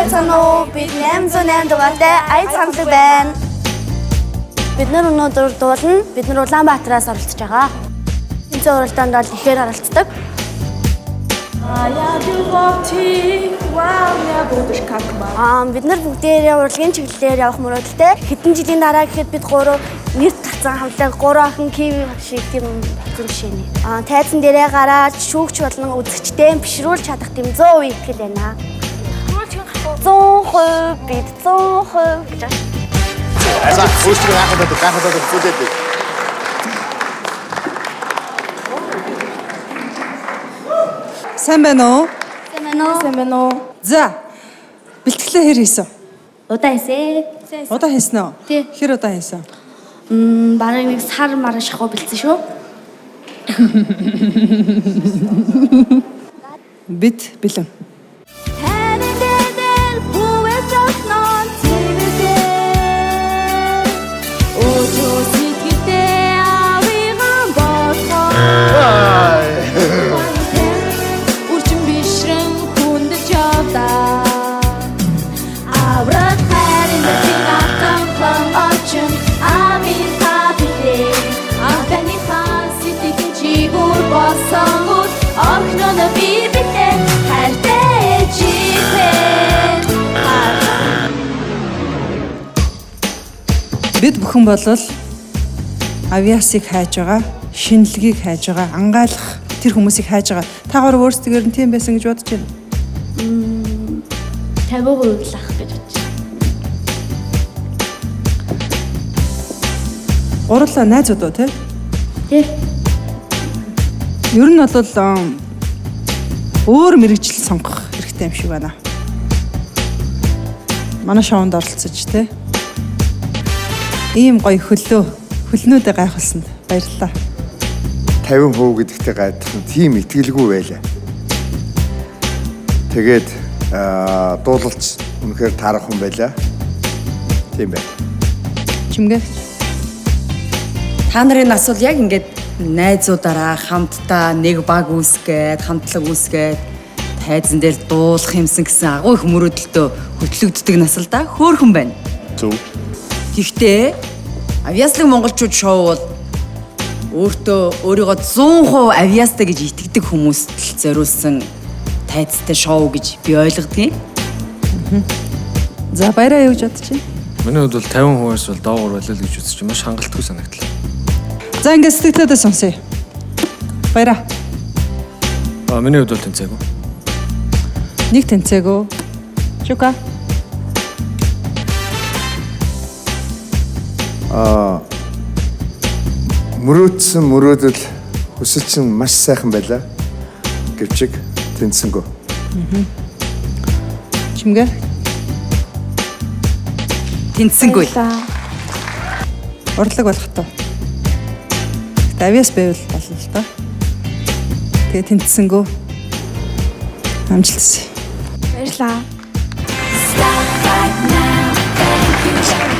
Байцаана уу? Бид 808 дугаартай аяз хамтлаг байна. Бид нар өнөөдөр дуулна. Бид нар Улаанбаатараас оролцож байгаа. Энэ уралдаанд бол ихээр оролцдог. Бид нар бүгдээрээ урлагийн чиглэлээр явах мөрөөдөлтэй. Хэдэн жилийн дараа гэхэд бид гурав нэрт татсан хамтлаг 3 охин киви шиг тийм болсон жишээний. Тайзан дээрээ гараад шүүгч болон үзэгчтэй бишрүүлж чадах тийм 100% итгэл байна. 100% бид 100% гэж. За, өөрсдөө гахаад зүлээд. Сайн байна уу? Сайн байна уу? За. Бэлтгэлээ хэр хийсэн? Удаа хийсэн. Удаа хийсэн үү? Тий. Хэр удаа хийсэн? Бараг нэг сар мараа шахуу бэлдсэн шүү. Бид бэлэн. Бид бүхэн болвол авиасыг хайж байгаа, шинэлгийг хайж байгаа, ангаалах тэр хүмүүсийг хайж байгаа. Та гурав өөрсдөө нь тийм байсан гэж бодож байна. 50% лах гэж бодож байна. Гурлаа найзууд уу тий? Тий. Ер нь бол өөр мэрэгжил сонгох хэрэгтэй юм шиг байна. Манай шоунд оролцож тий. Ийм гоё хөлнүүдээ гайхуулсанд баярлалаа. 50% гэдэгтэй гайдсан тийм итгэлгүй байлаа. Тэгээд дуулалц үнэхээр таарах хүн байлаа. Тийм байна. Чимгээ. Та нарын нас бол яг ингээд найзуудаараа хамтдаа нэг баг үүсгээд, хамтлаг үүсгээд тайзан дээр дуулах юмсан гэсэн агуу их мөрөөдөлтөө хөтлөгддөг нас л да хөөрхөн байна. Зөв. Гэхдээ авиаслаг монголчууд шоу бол өөрийгөө 100% авиастай гэж итгэдэг хүмүүст л зориулсан тайзтай шоу гэж би ойлгодгийг. За баяраа юу гэж бодож байна? Миний хувьд бол 50%-аас бол доогуур болол гэж үзэж маш хангалтгүй санагдлаа. За ингээд сэтгэлдээ сонсъё. Баяраа. Миний хувьд бол тэнцээгүй. Нэг тэнцээгүй. Чука. Мөрөөдсөн мөрөөдөл хүсэлчин маш сайхан байлаа. Гэвч тэнцсэнгүй. Чимгээ. Тэнцсэнгүй. Урлаг болох тоо. Авиас байвал болно л доо. Тэгээ тэнцсэнгүй. Амжилт хүсье. Баярлалаа. Stop right now, thank you.